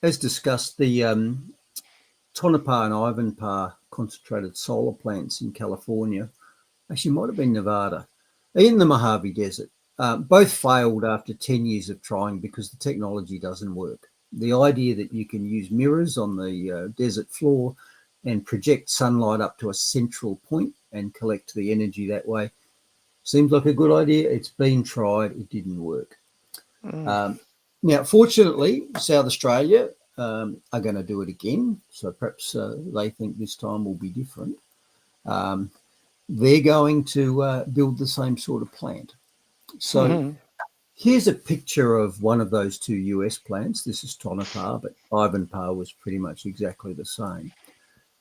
as discussed, the Tonopah and Ivanpah concentrated solar plants in California, actually might have been Nevada, in the Mojave Desert, both failed after 10 years of trying because the technology doesn't work. The idea that you can use mirrors on the desert floor and project sunlight up to a central point and collect the energy that way seems like a good idea. It's been tried. It didn't work. Now, fortunately, South Australia are going to do it again. So perhaps they think this time will be different. They're going to build the same sort of plant. So here's a picture of one of those two US plants. This is Tonopah, but Ivanpah was pretty much exactly the same.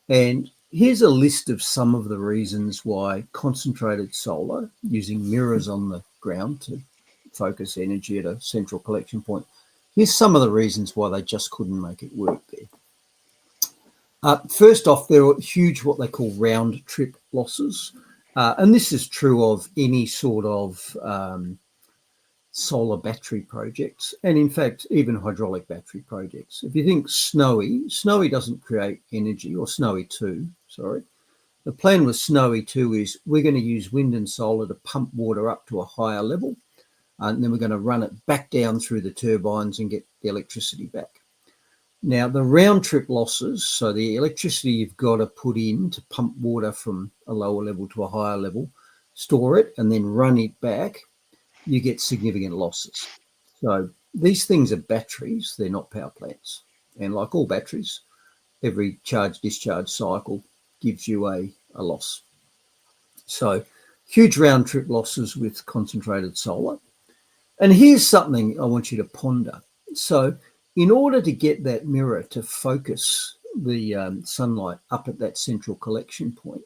And here's a list of some of the reasons why concentrated solar, using mirrors on the ground to focus energy at a central collection point, here's some of the reasons why they just couldn't make it work there. First off, there are huge what they call round trip losses. And this is true of any sort of solar battery projects, and in fact, even hydraulic battery projects. If you think Snowy doesn't create energy, or Snowy 2, sorry. The plan with Snowy 2 is we're going to use wind and solar to pump water up to a higher level, and then we're going to run it back down through the turbines and get the electricity back. Now, the round trip losses, so the electricity you've got to put in to pump water from a lower level to a higher level, store it, and then run it back, you get significant losses. So these things are batteries, they're not power plants. And like all batteries, every charge-discharge cycle gives you a loss. So huge round trip losses with concentrated solar. And here's something I want you to ponder. So in order to get that mirror to focus the sunlight up at that central collection point,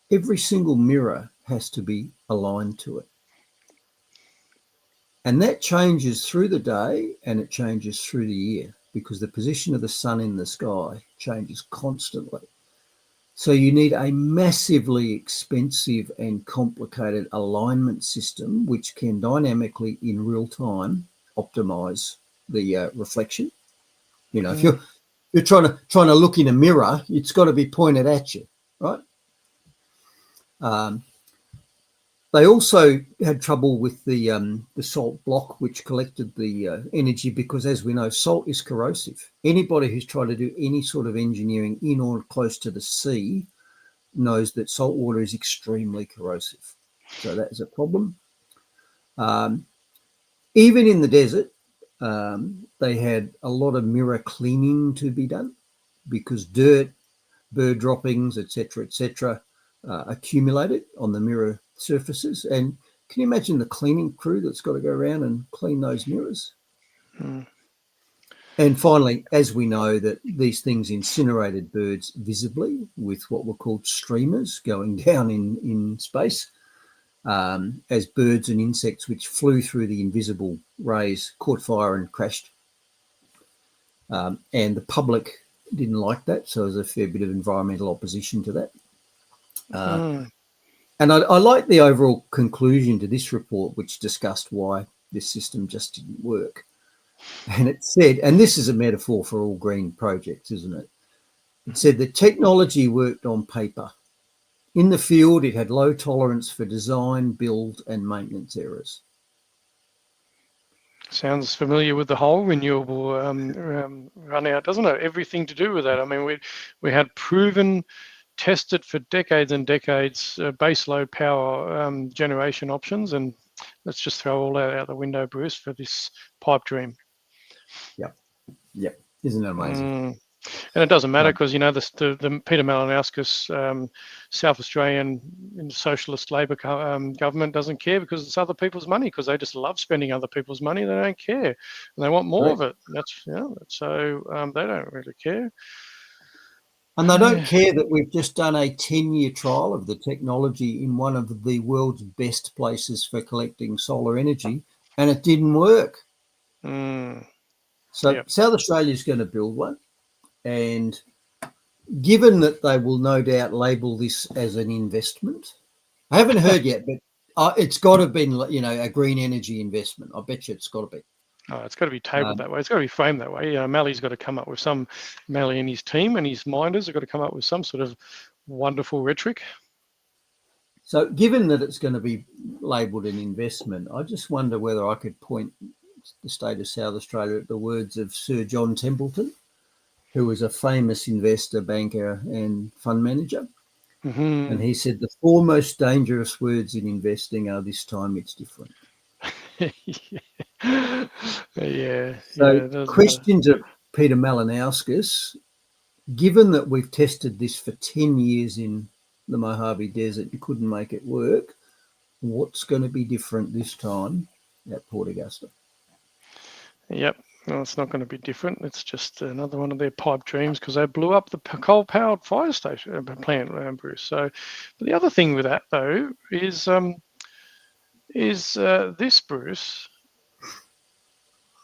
every single mirror has to be aligned to it. And that changes through the day and it changes through the year because the position of the sun in the sky changes constantly. So you need a massively expensive and complicated alignment system which can dynamically in real time optimize the reflection. You know, if you're trying to look in a mirror, it's got to be pointed at you, right? They also had trouble with the salt block, which collected the energy because, as we know, salt is corrosive. Anybody who's tried to do any sort of engineering in or close to the sea knows that salt water is extremely corrosive. So that is a problem. Even in the desert, they had a lot of mirror cleaning to be done because dirt, bird droppings, etc., accumulated on the mirror surfaces. And can you imagine the cleaning crew that's got to go around and clean those mirrors? And finally, as we know that these things incinerated birds visibly with what were called streamers going down in space, as birds and insects which flew through the invisible rays caught fire and crashed. And the public didn't like that, so there's a fair bit of environmental opposition to that. And I like the overall conclusion to this report, which discussed why this system just didn't work. And it said, and this is a metaphor for all green projects, isn't it? It said the technology worked on paper. In the field, it had low tolerance for design, build, and maintenance errors. Sounds familiar with the whole renewable run out, doesn't it? Everything to do with that. I mean, we had proven, tested for decades and decades baseload power generation options, and let's just throw all that out the window, Bruce, for this pipe dream. Yep. Isn't it amazing? And it doesn't matter because, you know, the Peter Malinauskas South Australian socialist Labor government doesn't care because it's other people's money, because they just love spending other people's money. They don't care, and they want more of it. So they don't really care. And they don't care that we've just done a 10-year trial of the technology in one of the world's best places for collecting solar energy, and it didn't work. So South Australia is going to build one. And given that they will no doubt label this as an investment, I haven't heard yet, but it's got to have been, you know, a green energy investment. I bet you it's got to be. Oh, it's got to be tabled that way. It's got to be framed that way. Mally's got to come up with some, Mally and his team and his minders have got to come up with some sort of wonderful rhetoric. So given that it's going to be labelled an investment, I just wonder whether I could point the state of South Australia at the words of Sir John Templeton, who was a famous investor, banker and fund manager. Mm-hmm. And he said the four most dangerous words in investing are "this time it's different." Yeah. So question to Peter Malinauskas, given that we've tested this for 10 years in the Mojave Desert and couldn't make it work, what's going to be different this time at Port Augusta? Yep. Well, it's not going to be different. It's just another one of their pipe dreams because they blew up the coal-powered fire station plant, Bruce. So, but the other thing with that though is this, Bruce.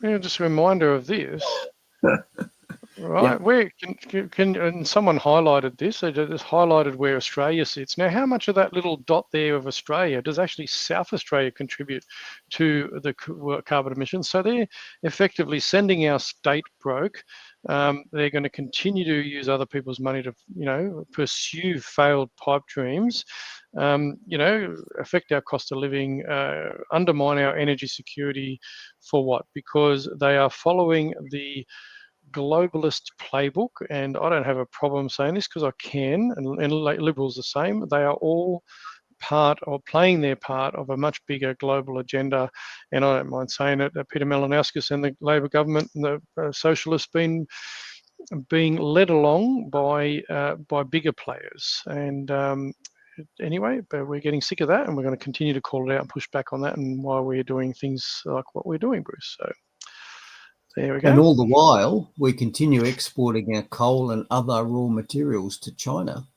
Just a reminder of this. Right, Yep. where can and someone highlighted this? They just highlighted where Australia sits. Now, how much of that little dot there of Australia does actually South Australia contribute to the carbon emissions? So they're effectively sending our state broke. They're going to continue to use other people's money to, pursue failed pipe dreams. Affect our cost of living, undermine our energy security for what? Because they are following the globalist playbook, and I don't have a problem saying this because I can, and Liberals the same. They are all part or playing their part of a much bigger global agenda, and I don't mind saying it. Peter Malinauskas and the Labor government and the Socialists being led along by bigger players, and anyway, but we're getting sick of that, and we're going to continue to call it out and push back on that, and why we're doing things like what we're doing, Bruce. So there we go. And all the while, we continue exporting our coal and other raw materials to China,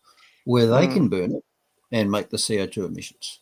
where they can burn it and make the CO2 emissions.